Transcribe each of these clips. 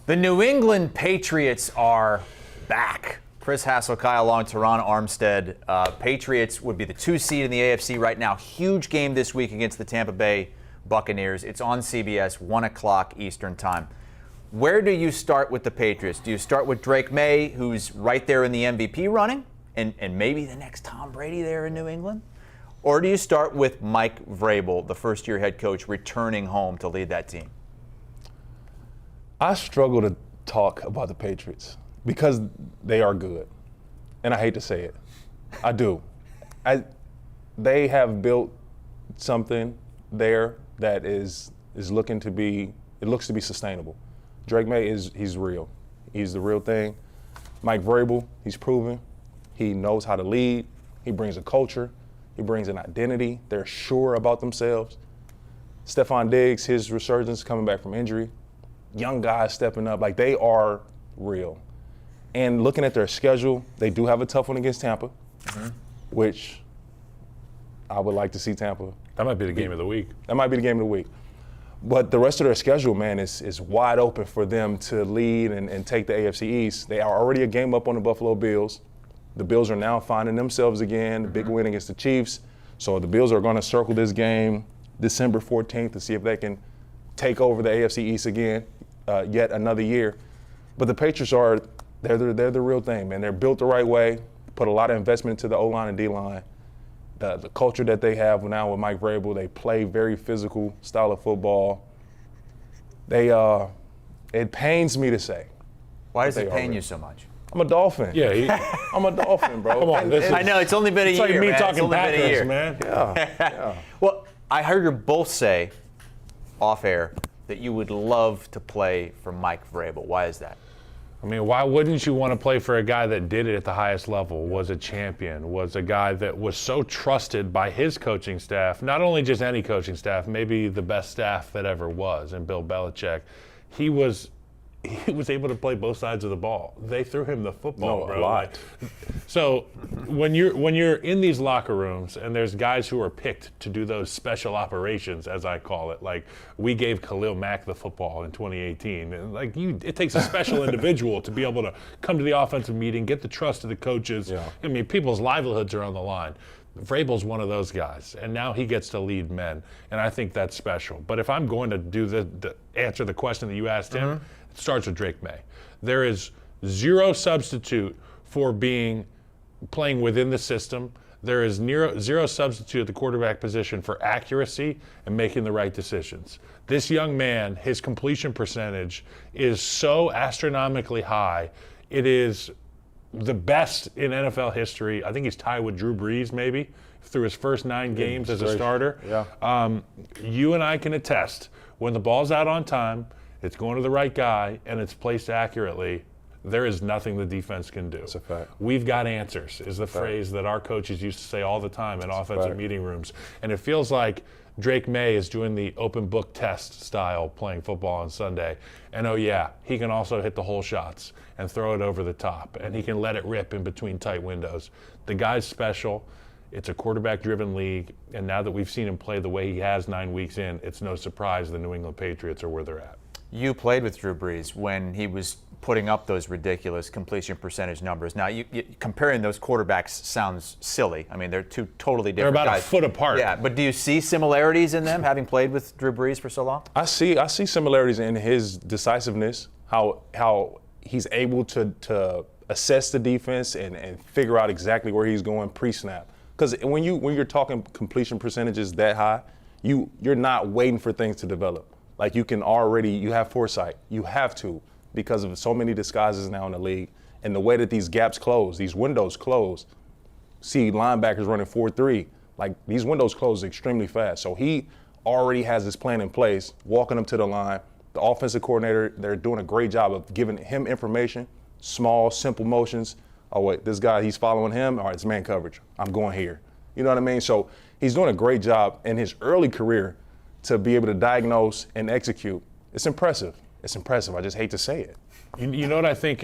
The New England Patriots are back. Chris Hasselkai, Long and Terron Armstead. Patriots would be the 2 seed in the AFC right now. Huge game this week against the Tampa Bay Buccaneers. It's on CBS, 1 o'clock Eastern time. Where do you start with the Patriots? Do you start with Drake Maye, who's right there in the MVP running, and maybe the next Tom Brady there in New England? Or do you start with Mike Vrabel, the first-year head coach, returning home to lead that team? I struggle to talk about the Patriots because they are good. And I hate to say it. I do. They have built something there that is looking to be, it looks to be sustainable. Drake Maye he's real. He's the real thing. Mike Vrabel, he's proven. He knows how to lead. He brings a culture. He brings an identity. They're sure about themselves. Stephon Diggs, his resurgence coming back from injury. Young guys stepping up. Like, they are real. And looking at their schedule, they do have a tough one against Tampa, which I would like to see Tampa. That might be the game of the week. That might be the game of the week. But the rest of their schedule, man, is wide open for them to lead and take the AFC East. They are already a game up on the Buffalo Bills. The Bills are now finding themselves again, the big win against the Chiefs. So the Bills are going to circle this game December 14th to see if they can take over the AFC East again, yet another year. But the Patriots they're the real thing, man. They're built the right way, put a lot of investment into the O-line and D-line. The culture that they have now with Mike Vrabel, they play very physical style of football. It pains me to say. Why does it pain you so much? I'm a Dolphin. Yeah, I'm a Dolphin, bro. Come on, I know, it's only been a year, like me man. talking Packers, man. Yeah. Well, I heard you both say off air that you would love to play for Mike Vrabel. Why is that? I mean, why wouldn't you want to play for a guy that did it at the highest level, was a champion, was a guy that was so trusted by his coaching staff, not only just any coaching staff, maybe the best staff that ever was, and Bill Belichick. He was able to play both sides of the ball. They threw him the football, bro. A lot. So when you're in these locker rooms and there's guys who are picked to do those special operations, as I call it, like we gave Khalil Mack the football in 2018. And it takes a special individual to be able to come to the offensive meeting, get the trust of the coaches. Yeah. I mean, people's livelihoods are on the line. Vrabel's one of those guys, and now he gets to lead men, and I think that's special. But if I'm going to do the answer the question that you asked him, it starts with Drake Maye. There is zero substitute for playing within the system. There is zero substitute at the quarterback position for accuracy and making the right decisions. This young man, his completion percentage is so astronomically high. It is the best in NFL history. I think he's tied with Drew Brees, maybe, through his first 9 games as a starter. Yeah. You and I can attest, when the ball's out on time, it's going to the right guy, and it's placed accurately, there is nothing the defense can do. That's a fact. We've got answers, is the phrase that our coaches used to say all the time in offensive meeting rooms. And it feels like Drake Maye is doing the open book test style playing football on Sunday. And oh yeah, he can also hit the hole shots and throw it over the top, and he can let it rip in between tight windows. The guy's special. It's a quarterback-driven league, and now that we've seen him play the way he has 9 weeks in, it's no surprise the New England Patriots are where they're at. You played with Drew Brees when he was putting up those ridiculous completion percentage numbers. Now, comparing those quarterbacks sounds silly. I mean, they're two totally different guys. They're about guys. A foot apart. Yeah, but do you see similarities in them, having played with Drew Brees for so long? I see similarities in his decisiveness, how he's able to assess the defense and figure out exactly where he's going pre-snap. Because when you're talking completion percentages that high, you're not waiting for things to develop. Like, you have foresight. You have to, because of so many disguises now in the league and the way that these gaps close, these windows close. See linebackers running 4-3. Like, these windows close extremely fast. So he already has this plan in place, walking them to the line. The offensive coordinator, they're doing a great job of giving him information, small, simple motions. Oh, wait, this guy, he's following him. All right, it's man coverage. I'm going here. You know what I mean? So he's doing a great job in his early career to be able to diagnose and execute. It's impressive. It's impressive. I just hate to say it. You know what I think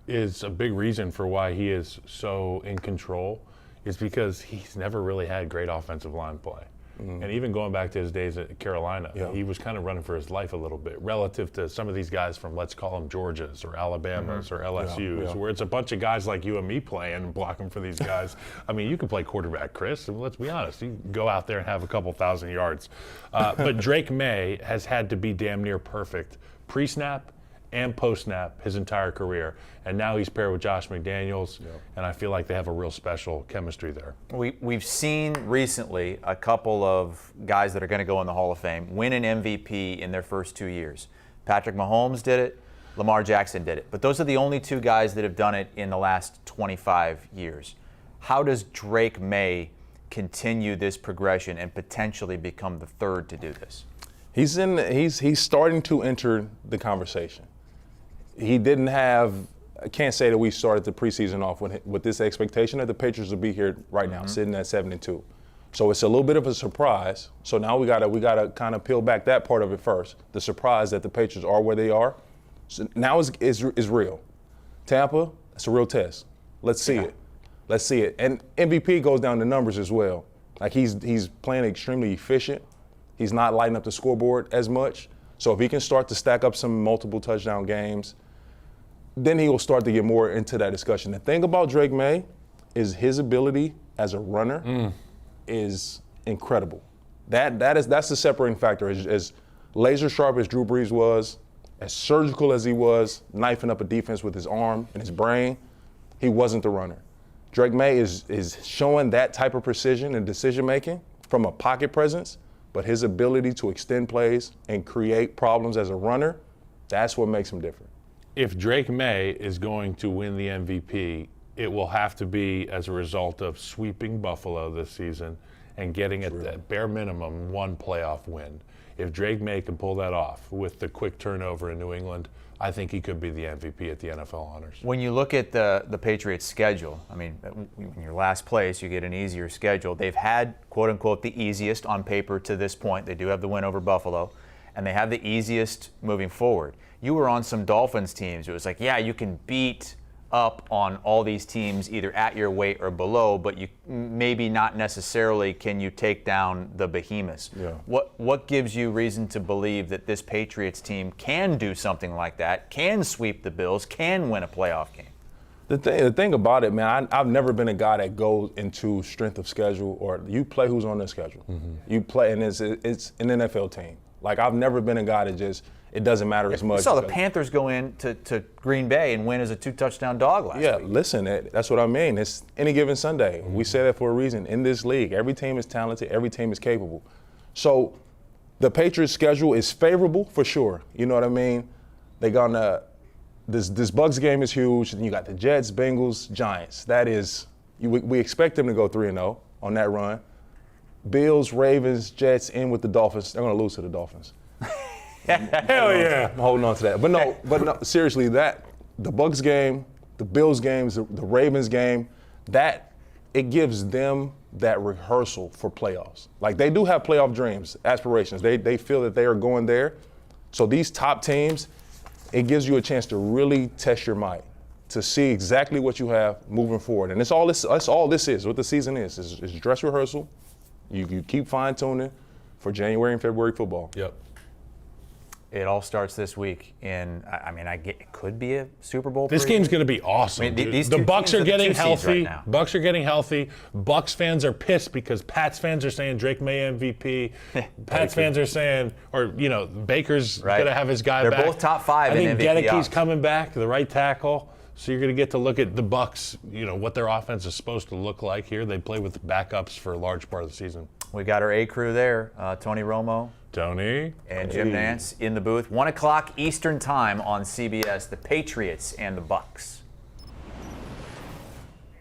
is a big reason for why he is so in control is because he's never really had great offensive line play. And even going back to his days at Carolina, he was kind of running for his life a little bit relative to some of these guys from, let's call them Georgias or Alabamas or LSUs, where it's a bunch of guys like you and me playing and blocking for these guys. I mean, you can play quarterback, Chris, and let's be honest, you can go out there and have a couple thousand yards. But Drake Maye has had to be damn near perfect pre-snap and post-snap his entire career. And now he's paired with Josh McDaniels, and I feel like they have a real special chemistry there. We've seen recently a couple of guys that are going to go in the Hall of Fame win an MVP in their first 2 years. Patrick Mahomes did it, Lamar Jackson did it. But those are the only two guys that have done it in the last 25 years. How does Drake Maye continue this progression and potentially become the third to do this? He's starting to enter the conversation. He didn't have, I can't say that we started the preseason off with this expectation that the Patriots will be here right now, sitting at 7-2. So it's a little bit of a surprise. So now we gotta kind of peel back that part of it first. The surprise that the Patriots are where they are. So now is real. Tampa, it's a real test. Let's see it. Let's see it. And MVP goes down to numbers as well. Like he's playing extremely efficient. He's not lighting up the scoreboard as much. So if he can start to stack up some multiple touchdown games, then he will start to get more into that discussion. The thing about Drake Maye is his ability as a runner is incredible. That's the separating factor. As laser sharp as Drew Brees was, as surgical as he was, knifing up a defense with his arm and his brain, he wasn't the runner. Drake Maye is showing that type of precision and decision making from a pocket presence, but his ability to extend plays and create problems as a runner, that's what makes him different. If Drake Maye is going to win the MVP, it will have to be as a result of sweeping Buffalo this season and getting at the bare minimum one playoff win. If Drake Maye can pull that off with the quick turnover in New England, I think he could be the MVP at the NFL honors. When you look at the Patriots' schedule, I mean, in your last place, you get an easier schedule. They've had, quote unquote, the easiest on paper to this point. They do have the win over Buffalo, and they have the easiest moving forward. You were on some Dolphins teams. It was like, yeah, you can beat up on all these teams either at your weight or below, but you maybe not necessarily can you take down the behemoths. Yeah. What gives you reason to believe that this Patriots team can do something like that, can sweep the Bills, can win a playoff game? The thing about it, man, I've never been a guy that goes into strength of schedule or you play who's on the schedule. You play, and it's an NFL team. Like, I've never been a guy that just, it doesn't matter as much. You saw the Panthers go in to Green Bay and win as a 2-touchdown dog last week. Yeah, listen, that's what I mean. It's any given Sunday. We say that for a reason. In this league, every team is talented, every team is capable. So the Patriots' schedule is favorable for sure. You know what I mean? They got this Bucs game is huge. And you got the Jets, Bengals, Giants. That is, we expect them to go 3-0 on that run. Bills, Ravens, Jets, in with the Dolphins. They're going to lose to the Dolphins. Hell yeah. I'm holding on to that. But no, seriously, the Bucs game, the Bills games, the Ravens game, that it gives them that rehearsal for playoffs. Like, they do have playoff dreams, aspirations. They feel that they are going there. So these top teams, it gives you a chance to really test your might, to see exactly what you have moving forward. And that's all this is, what the season is dress rehearsal. You keep fine-tuning for January and February football. Yep. It all starts this week, and it could be a Super Bowl. This game's going to be awesome. I mean, dude. The Bucs are getting healthy. Bucs are getting healthy. Bucs fans are pissed because Pats fans are saying Drake Maye MVP. Pats fans are saying, Baker's going to have his guy back. They're both top 5 I in think MVP. Gedecke's coming back, the right tackle. So you're going to get to look at the Bucs, what their offense is supposed to look like here. They play with backups for a large part of the season. We got our A crew there, Tony Romo. Tony. And Jim Nantz in the booth. 1 o'clock Eastern time on CBS, the Patriots and the Bucs.